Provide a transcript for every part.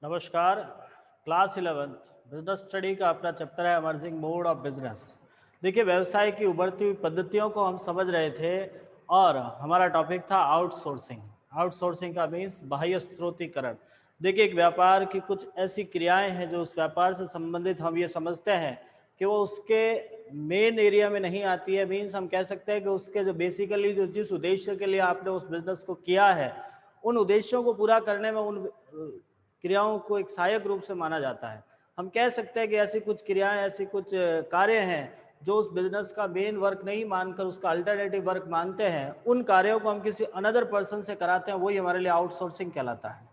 नमस्कार। Class 11th business study का अपना चैप्टर है इमर्जिंग मोड ऑफ बिजनेस। देखिए, व्यवसाय की उभरती हुई पद्धतियों को हम समझ रहे थे और हमारा टॉपिक था आउटसोर्सिंग। आउटसोर्सिंग का मीन्स बाह्य स्रोतीकरण। देखिए, एक व्यापार की कुछ ऐसी क्रियाएं हैं जो उस व्यापार से संबंधित हम ये समझते हैं कि वो उसके मेन एरिया में नहीं आती है। मीन्स हम कह सकते हैं कि उसके जो बेसिकली जो जिस उद्देश्य के लिए आपने उस बिजनेस को किया है, उन उद्देश्यों को पूरा करने में उन क्रियाओं को एक सहायक रूप से माना जाता है। हम कह सकते हैं कि ऐसी कुछ क्रियाएं, ऐसी कुछ कार्य हैं जो उस बिजनेस का मेन वर्क नहीं मानकर उसका अल्टरनेटिव वर्क मानते हैं। उन कार्यों को हम किसी अनदर पर्सन से कराते हैं, वही हमारे लिए आउटसोर्सिंग कहलाता है।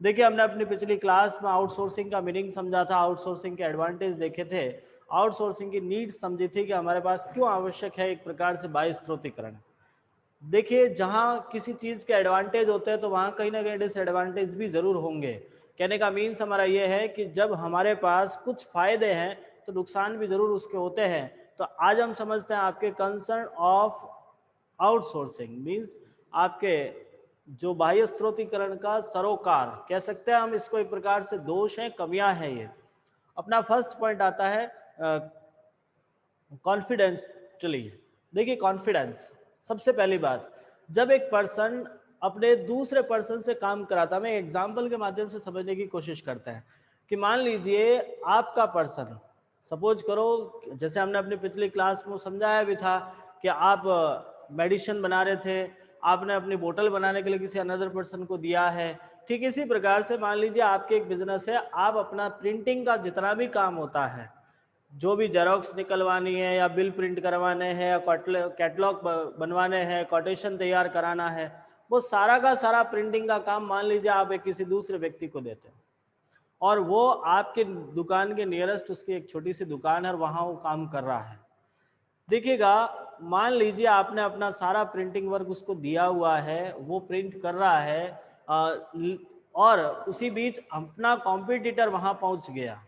देखिए, हमने अपनी पिछली क्लास में आउटसोर्सिंग का मीनिंग समझा था, आउटसोर्सिंग के एडवांटेज देखे थे, आउटसोर्सिंग की नीड्स समझी थी कि हमारे पास क्यों आवश्यक है एक प्रकार से बाह्य स्रोतीकरण। देखिए, जहाँ किसी चीज़ के एडवांटेज होते हैं तो वहाँ कहीं ना कहीं डिसएडवांटेज भी ज़रूर होंगे। कहने का मीन्स हमारा ये है कि जब हमारे पास कुछ फ़ायदे हैं तो नुकसान भी ज़रूर उसके होते हैं। तो आज हम समझते हैं आपके कंसर्न ऑफ आउटसोर्सिंग मीन्स आपके जो बाह्य स्रोतीकरण का सरोकार कह सकते हैं हम इसको, एक प्रकार से दोष हैं, कमियां हैं ये। अपना फर्स्ट पॉइंट आता है कॉन्फिडेंस। चलिए, देखिए, कॉन्फिडेंस सबसे पहली बात, जब एक पर्सन अपने दूसरे पर्सन से काम कराता है, मैं एग्जाम्पल के माध्यम से समझने की कोशिश करते हैं कि मान लीजिए आपका पर्सन, सपोज करो, जैसे हमने अपनी पिछली क्लास में समझाया भी था कि आप मेडिसिन बना रहे थे, आपने अपनी बोतल बनाने के लिए किसी अनदर पर्सन को दिया है। ठीक इसी प्रकार से मान लीजिए आपके एक बिजनेस है, आप अपना प्रिंटिंग का जितना भी काम होता है, जो भी जेरोक्स निकलवानी है या बिल प्रिंट करवाने हैं या कैटलॉग बनवाने हैं, कोटेशन तैयार कराना है, वो सारा का सारा प्रिंटिंग का काम मान लीजिए आप एक किसी दूसरे व्यक्ति को देते हैं और वो आपके दुकान के नियरेस्ट उसकी एक छोटी सी दुकान है और वहाँ वो काम कर रहा है। देखिएगा, मान लीजिए आपने अपना सारा प्रिंटिंग वर्क उसको दिया हुआ है, वो प्रिंट कर रहा है, और उसी बीच अपना कॉम्पिटिटर वहाँ पहुँच गया।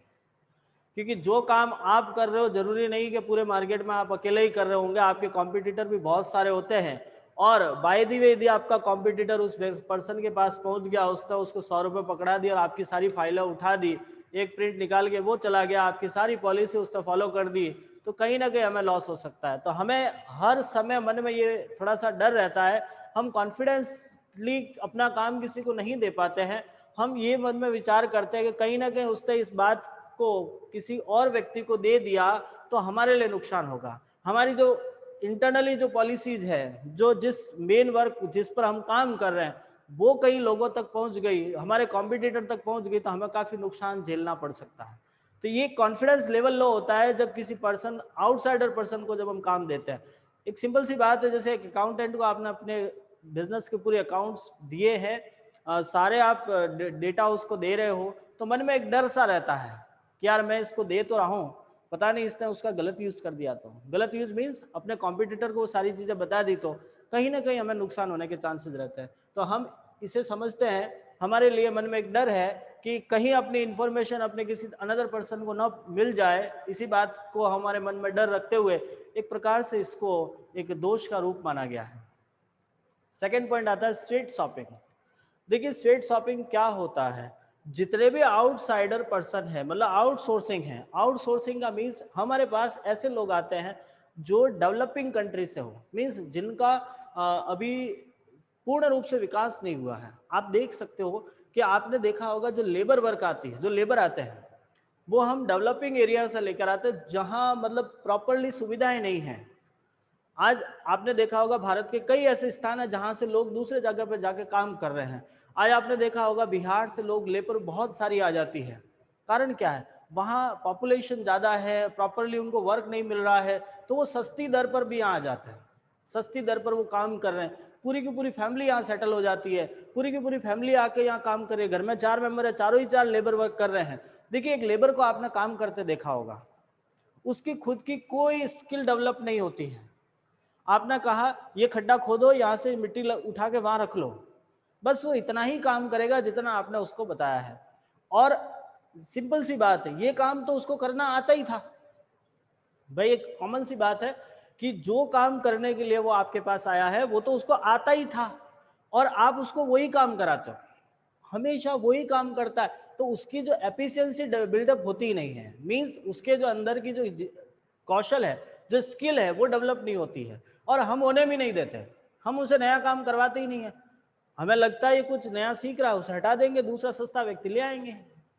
क्योंकि जो काम आप कर रहे हो जरूरी नहीं कि पूरे मार्केट में आप अकेले ही कर रहे होंगे, आपके कॉम्पिटिटर भी बहुत सारे होते हैं। और बाय दी वे यदि आपका कॉम्पिटिटर उस पर्सन के पास पहुंच गया, उसने उसको 100 रुपये पकड़ा दिया और आपकी सारी फाइलें उठा दी, एक प्रिंट निकाल के वो चला गया, आपकी सारी पॉलिसी उसने फॉलो कर दी, तो कहीं ना कहीं हमें लॉस हो सकता है। तो हमें हर समय मन में ये थोड़ा सा डर रहता है, हम कॉन्फिडेंसली अपना काम किसी को नहीं दे पाते हैं। हम ये मन में विचार करते हैं कि कहीं ना कहीं उसने इस बात को किसी और व्यक्ति को दे दिया तो हमारे लिए नुकसान होगा। हमारी जो इंटरनली जो पॉलिसीज है, जो जिस मेन वर्क जिस पर हम काम कर रहे हैं, वो कई लोगों तक पहुंच गई, हमारे कॉम्पिटिटर तक पहुंच गई, तो हमें काफी नुकसान झेलना पड़ सकता है। तो ये कॉन्फिडेंस लेवल लो होता है जब किसी पर्सन, आउटसाइडर पर्सन को जब हम काम देते हैं। एक सिंपल सी बात है, जैसे एक अकाउंटेंट को आपने अपने बिजनेस के पूरे अकाउंट्स दिए हैं, सारे आप डेटा उसको दे रहे हो, तो मन में एक डर सा रहता है कि यार मैं इसको दे तो रहा हूँ, पता नहीं इसने उसका गलत यूज कर दिया। तो गलत यूज मीन्स अपने कॉम्पिटिटर को वो सारी चीजें बता दी तो कहीं ना कहीं हमें नुकसान होने के चांसेस रहते हैं। तो हम इसे समझते हैं, हमारे लिए मन में एक डर है कि कहीं अपनी इंफॉर्मेशन अपने किसी अनदर पर्सन को न मिल जाए, इसी बात को हमारे मन में डर रखते हुए एक प्रकार से इसको एक दोष का रूप माना गया है। सेकेंड पॉइंट आता है स्ट्रीट शॉपिंग। देखिए, स्ट्रीट शॉपिंग क्या होता है, जितने भी आउटसाइडर पर्सन है, मतलब आउटसोर्सिंग है। आउटसोर्सिंग का मीन्स हमारे पास ऐसे लोग आते हैं जो डेवलपिंग कंट्री से हो, मीन्स जिनका अभी पूर्ण रूप से विकास नहीं हुआ है। आप देख सकते हो कि आपने देखा होगा जो लेबर वर्क आती है, जो लेबर आते हैं, वो हम डेवलपिंग एरिया से लेकर आते हैं जहां मतलब प्रॉपरली सुविधाएं नहीं है। आज आपने देखा होगा भारत के कई ऐसे स्थान है जहां से लोग दूसरे जगह पर जाके काम कर रहे हैं। आज आपने देखा होगा बिहार से लोग लेबर बहुत सारी आ जाती है। कारण क्या है, वहाँ पॉपुलेशन ज़्यादा है, प्रॉपरली उनको वर्क नहीं मिल रहा है, तो वो सस्ती दर पर भी यहाँ आ जाते हैं, सस्ती दर पर वो काम कर रहे हैं। पूरी की पूरी फैमिली यहाँ सेटल हो जाती है, पूरी की पूरी फैमिली आके यहाँ काम करे, घर में 4 मेंबर है, चारों ही 4 लेबर वर्क कर रहे हैं। देखिए, एक लेबर को आपने काम करते देखा होगा, उसकी खुद की कोई स्किल डेवलप नहीं होती है। आपने कहा ये खड्डा खोदो, यहाँ से मिट्टी उठा के वहां रख लो, बस वो इतना ही काम करेगा जितना आपने उसको बताया है। और सिंपल सी बात है, ये काम तो उसको करना आता ही था भाई। एक कॉमन सी बात है कि जो काम करने के लिए वो आपके पास आया है वो तो उसको आता ही था और आप उसको वही काम कराते हो। हमेशा वही काम करता है, तो उसकी जो एफिशिएंसी बिल्डअप होती ही नहीं है। मीन्स उसके जो अंदर की जो कौशल है, जो स्किल है, वो डेवलप नहीं होती है, और हम होने भी नहीं देते। हम उसे नया काम करवाते ही नहीं है। हमें लगता है ये कुछ नया सीख रहा है, उसे हटा देंगे, दूसरा सस्ता व्यक्ति ले आएंगे।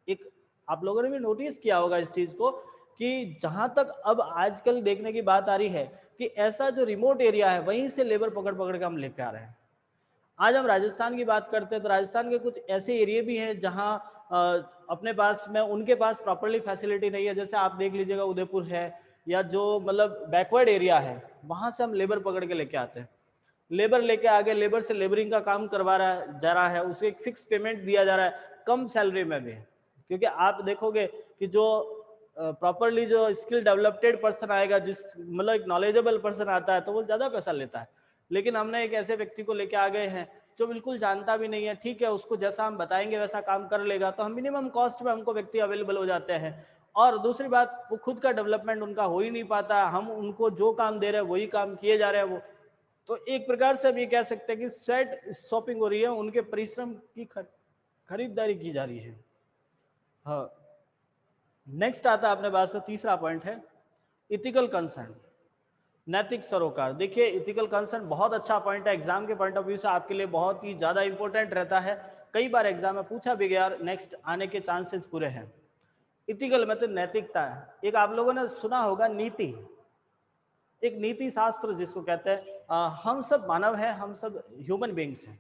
एक आप लोगों ने भी नोटिस किया होगा इस चीज को कि जहां तक अब आजकल देखने की बात आ रही है कि ऐसा जो रिमोट एरिया है वहीं से लेबर पकड़ पकड़ के हम लेके आ रहे हैं। आज हम राजस्थान की बात करते हैं तो राजस्थान के कुछ ऐसे एरिया भी हैं जहां अपने पास में उनके पास प्रॉपरली फैसिलिटी नहीं है। जैसे आप देख लीजिएगा उदयपुर है, या जो मतलब बैकवर्ड एरिया है, वहां से हम लेबर पकड़ के लेके आते हैं। लेबर लेके आगे लेबर से लेबरिंग का काम करवा रहा जा रहा है, उसे एक फिक्स पेमेंट दिया जा रहा है, कम सैलरी में भी। क्योंकि आप देखोगे कि जो प्रॉपरली जो स्किल डेवलप्ड पर्सन आएगा, जिस मतलब एक नॉलेजेबल पर्सन आता है, तो वो ज्यादा पैसा लेता है। लेकिन हमने एक ऐसे व्यक्ति को लेके आ गए हैं जो बिल्कुल जानता भी नहीं है, ठीक है, उसको जैसा हम बताएंगे वैसा काम कर लेगा, तो हम मिनिमम कॉस्ट में हमको व्यक्ति अवेलेबल हो जाते हैं। और दूसरी बात, वो खुद का डेवलपमेंट उनका हो ही नहीं पाता, हम उनको जो काम दे रहे हैं वही काम किए जा रहे हैं वो। तो एक प्रकार से हम ये कह सकते हैं कि सेट शॉपिंग हो रही है, उनके परिश्रम की खरीदारी की जा रही है। हाँ, नेक्स्ट आता है अपने पास में तीसरा पॉइंट है इथिकल कंसर्न, नैतिक सरोकार। देखिए इथिकल कंसर्न बहुत अच्छा पॉइंट है, एग्जाम के पॉइंट ऑफ व्यू से आपके लिए बहुत ही ज्यादा इंपॉर्टेंट रहता है, कई बार एग्जाम में पूछा भी गया, नेक्स्ट आने के चांसेस पूरे हैं। इथिकल मतलब नैतिकता है। एक आप लोगों ने सुना होगा नीति, एक नीति शास्त्र जिसको कहते हैं। हम सब मानव हैं, हम सब ह्यूमन बींग्स हैं,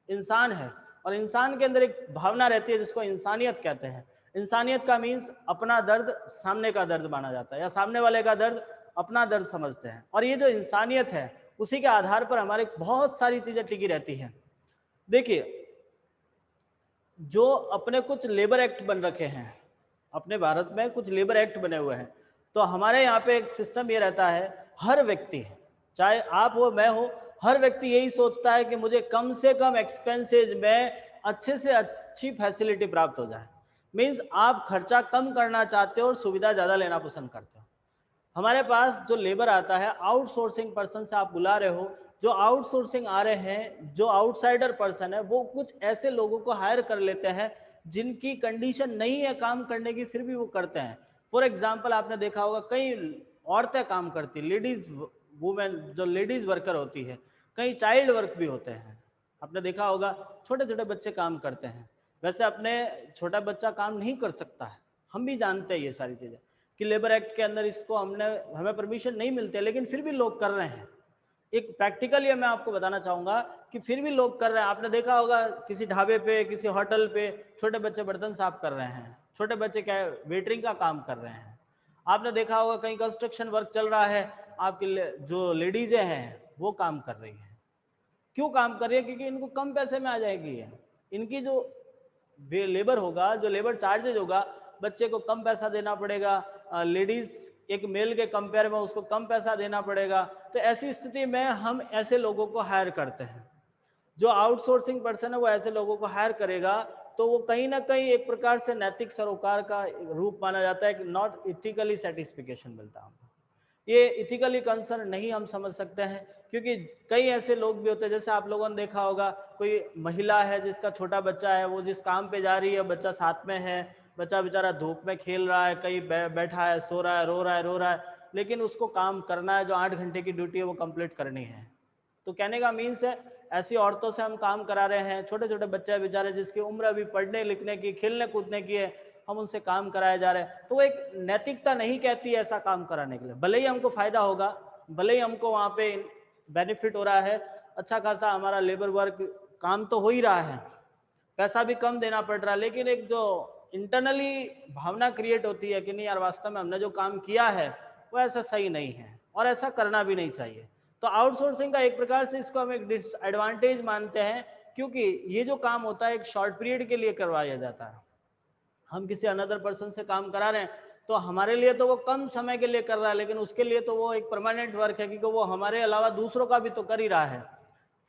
इंसान है, और इंसान के अंदर एक भावना रहती है जिसको इंसानियत कहते हैं। इंसानियत का मीन्स अपना दर्द सामने का दर्द माना जाता है, या सामने वाले का दर्द अपना दर्द समझते हैं। और ये जो इंसानियत है उसी के आधार पर हमारे बहुत सारी चीजें टिकी रहती हैं। देखिए जो अपने कुछ लेबर एक्ट बन रखे हैं, अपने भारत में कुछ लेबर एक्ट बने हुए हैं, तो हमारे यहाँ पे एक सिस्टम ये रहता है, हर व्यक्ति, चाहे आप हो मैं हो, हर व्यक्ति यही सोचता है कि मुझे कम से कम एक्सपेंसेज में अच्छे से अच्छी फैसिलिटी प्राप्त हो जाए। मीन्स आप खर्चा कम करना चाहते हो और सुविधा ज़्यादा लेना पसंद करते हो। हमारे पास जो लेबर आता है, आउटसोर्सिंग पर्सन से आप बुला रहे हो, जो आउटसोर्सिंग आ रहे हैं, जो आउटसाइडर पर्सन है, वो कुछ ऐसे लोगों को हायर कर लेते हैं जिनकी कंडीशन नहीं है काम करने की, फिर भी वो करते हैं। फॉर एग्जाम्पल आपने देखा होगा कई औरतें काम करती, लेडीज वुमेन जो लेडीज वर्कर होती है, कई चाइल्ड वर्क भी होते हैं। आपने देखा होगा छोटे छोटे बच्चे काम करते हैं। वैसे अपने छोटा बच्चा काम नहीं कर सकता है, हम भी जानते हैं ये सारी चीजें कि लेबर एक्ट के अंदर इसको हमें परमिशन नहीं मिलते, लेकिन फिर भी लोग कर रहे हैं। एक प्रैक्टिकल ये मैं आपको बताना चाहूंगा कि फिर भी लोग कर रहे हैं। आपने देखा होगा किसी ढाबे पे, किसी होटल पे छोटे बच्चे बर्तन साफ कर रहे हैं, छोटे बच्चे क्या वेटरिंग का काम कर रहे हैं। आपने देखा होगा कहीं कंस्ट्रक्शन वर्क चल रहा है, आपकी जो लेडीजें हैं वो काम कर रही हैं। क्यों काम कर रही है? क्योंकि इनको कम पैसे में आ जाएगी है। इनकी जो लेबर होगा, जो लेबर चार्जेज होगा, बच्चे को कम पैसा देना पड़ेगा, लेडीज एक मेल के कंपेयर में उसको कम पैसा देना पड़ेगा। तो ऐसी स्थिति में हम ऐसे लोगों को हायर करते हैं। जो आउटसोर्सिंग पर्सन है वो ऐसे लोगों को हायर करेगा, तो वो कहीं ना कहीं एक प्रकार से नैतिक सरोकार का रूप माना जाता है, नॉट इथिकली सेटिस्फिकेशन मिलता है हमको। ये इथिकली कंसर्न नहीं हम समझ सकते हैं, क्योंकि कई ऐसे लोग भी होते हैं, जैसे आप लोगों ने देखा होगा कोई महिला है जिसका छोटा बच्चा है, वो जिस काम पे जा रही है, बच्चा साथ में है, बच्चा बेचारा धूप में खेल रहा है, कहीं बैठा है, सो रहा है, रो रहा है, रो रहा है, लेकिन उसको काम करना है, जो 8 घंटे की ड्यूटी है वो कंप्लीट करनी है। तो कहने का मीन्स है ऐसी औरतों से हम काम करा रहे हैं, छोटे छोटे बच्चे बेचारे जिसकी उम्र अभी पढ़ने लिखने की, खेलने कूदने की है, हम उनसे काम कराए जा रहे हैं। तो वो एक नैतिकता नहीं कहती है ऐसा काम कराने के लिए। भले ही हमको फायदा होगा, भले ही हमको वहां पे बेनिफिट हो रहा है, अच्छा खासा हमारा लेबर वर्क काम तो हो ही रहा है, पैसा भी कम देना पड़ रहा है, लेकिन एक जो इंटरनली भावना क्रिएट होती है कि नहीं यार वास्तव में हमने जो काम किया है वो ऐसा सही नहीं है, और ऐसा करना भी नहीं चाहिए। तो आउटसोर्सिंग का एक प्रकार से इसको हम एक डिसएडवांटेज मानते हैं, क्योंकि ये जो काम होता है एक शॉर्ट पीरियड के लिए करवाया जाता है। हम किसी अनदर पर्सन से काम करा रहे हैं तो हमारे लिए तो वो कम समय के लिए कर रहा है, लेकिन उसके लिए तो वो एक परमानेंट वर्क है, क्योंकि वो हमारे अलावा दूसरों का भी तो कर ही रहा है।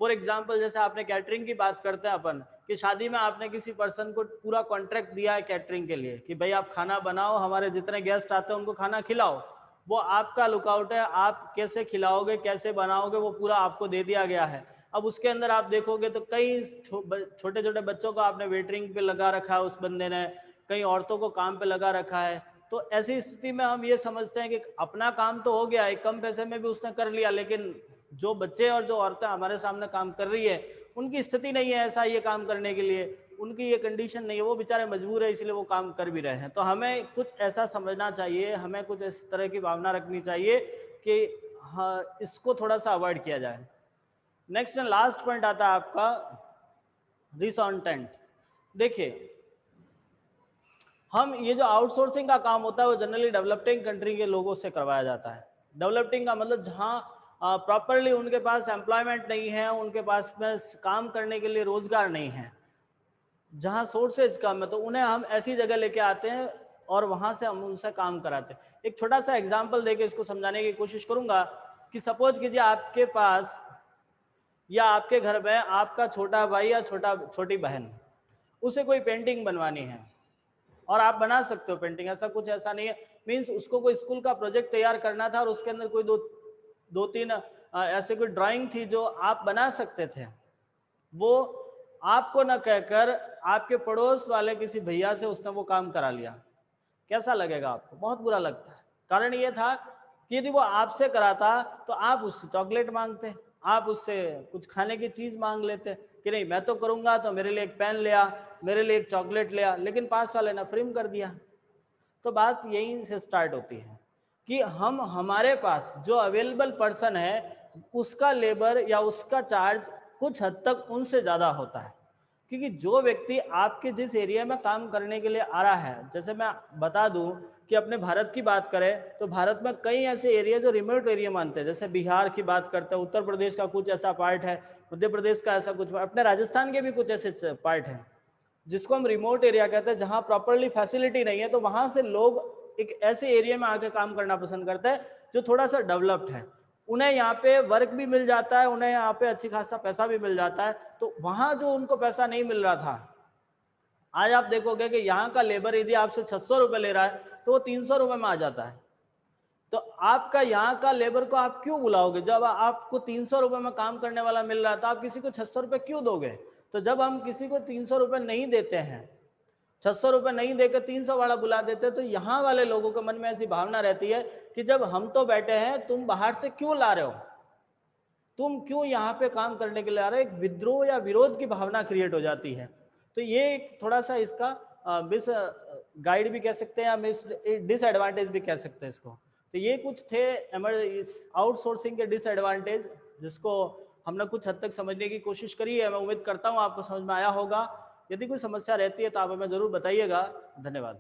फॉर एग्जाम्पल जैसे आपने कैटरिंग की बात करते हैं अपन, कि शादी में आपने किसी पर्सन को पूरा कॉन्ट्रैक्ट दिया है कैटरिंग के लिए कि भाई आप खाना बनाओ, हमारे जितने गेस्ट आते हैं उनको खाना खिलाओ, वो आपका लुकआउट है, आप कैसे खिलाओगे, कैसे बनाओगे, वो पूरा आपको दे दिया गया है। अब उसके अंदर आप देखोगे तो कई छोटे छोटे बच्चों को आपने वेटरिंग पे लगा रखा है उस बंदे ने, कई औरतों को काम पे लगा रखा है। तो ऐसी स्थिति में हम ये समझते हैं कि अपना काम तो हो गया, एक कम पैसे में भी उसने कर लिया, लेकिन जो बच्चे और जो औरतें हमारे सामने काम कर रही है उनकी स्थिति नहीं है ऐसा ये काम करने के लिए, उनकी ये कंडीशन नहीं है, वो बेचारे मजबूर है इसलिए वो काम कर भी रहे हैं। तो हमें कुछ ऐसा समझना चाहिए, हमें कुछ इस तरह की भावना रखनी चाहिए कि हाँ इसको थोड़ा सा अवॉइड किया जाए। नेक्स्ट एंड लास्ट पॉइंट आता है आपका डिसऑन्टेंट। देखिए हम ये जो आउटसोर्सिंग का काम होता है वो जनरली डेवलपिंग कंट्री के लोगों से करवाया जाता है। डेवलपिंग का मतलब जहाँ प्रॉपरली उनके पास एम्प्लॉयमेंट नहीं है, उनके पास में काम करने के लिए रोजगार नहीं है, जहाँ सोर्सेज कम है, तो उन्हें हम ऐसी जगह लेके आते हैं और वहां से हम उनसे काम कराते हैं। एक छोटा सा एग्जांपल देके इसको समझाने की कोशिश करूंगा कि सपोज कीजिए आपके पास या आपके घर में आपका छोटा भाई या छोटी बहन, उसे कोई पेंटिंग बनवानी है और आप बना सकते हो पेंटिंग, ऐसा कुछ ऐसा नहीं है। मीन्स उसको कोई स्कूल का प्रोजेक्ट तैयार करना था और उसके अंदर कोई दो तीन ऐसे कोई ड्राइंग थी जो आप बना सकते थे, वो आपको न कहकर आपके पड़ोस वाले किसी भैया से उसने वो काम करा लिया। कैसा लगेगा आपको? बहुत बुरा लगता है। कारण ये था कि यदि वो आपसे कराता तो आप उससे चॉकलेट मांगते, आप उससे कुछ खाने की चीज मांग लेते कि नहीं मैं तो करूंगा तो मेरे लिए एक पेन ले आ, मेरे लिए एक चॉकलेट ले आ, लेकिन पास वाले ने फ्रीम कर दिया। तो बात यहीं से स्टार्ट होती है कि हम हमारे पास जो अवेलेबल पर्सन है उसका लेबर या उसका चार्ज कुछ हद तक उनसे ज़्यादा होता है, क्योंकि जो व्यक्ति आपके जिस एरिया में काम करने के लिए आ रहा है, जैसे मैं बता दूं कि अपने भारत की बात करें तो भारत में कई ऐसे एरिया जो रिमोट एरिया मानते हैं, जैसे बिहार की बात करते हैं, उत्तर प्रदेश का कुछ ऐसा पार्ट है, मध्य प्रदेश का ऐसा कुछ, अपने राजस्थान के भी कुछ ऐसे पार्ट हैं जिसको हम रिमोट एरिया कहते हैं, जहां प्रॉपरली फैसिलिटी नहीं है। तो वहां से लोग एक ऐसे एरिया में आके काम करना पसंद करते हैं जो थोड़ा सा डेवलप्ड है, उन्हें यहाँ पे वर्क भी मिल जाता है, उन्हें यहाँ पे अच्छी खासा पैसा भी मिल जाता है। तो वहां जो उनको पैसा नहीं मिल रहा था, आज आप देखोगे कि यहाँ का लेबर यदि आपसे 600 रुपए ले रहा है तो वो 300 रुपए में आ जाता है। तो आपका यहाँ का लेबर को आप क्यों बुलाओगे? जब आपको 300 रुपए में काम करने वाला मिल रहा है तो आप किसी को 600 रुपए क्यों दोगे? तो जब हम किसी को 300 रुपए नहीं देते हैं, 600 रुपए नहीं देकर 300 वाला बुला देते, तो यहाँ वाले लोगों के मन में ऐसी भावना रहती है कि जब हम तो बैठे हैं, तुम बाहर से क्यों ला रहे हो, तुम क्यों यहाँ पे काम करने के लिए आ रहे हो? एक विद्रोह या विरोध की भावना क्रिएट हो जाती है। तो ये एक थोड़ा सा इसका मिस गाइड भी कह सकते हैं या मिस डिसएडवांटेज भी कह सकते हैं इसको। तो ये कुछ थे आउटसोर्सिंग के डिसएडवांटेज, जिसको हमने कुछ हद तक समझने की कोशिश करी है। मैं उम्मीद करता हूँ आपको समझ में आया होगा। यदि कोई समस्या रहती है तो आप हमें ज़रूर बताइएगा। धन्यवाद।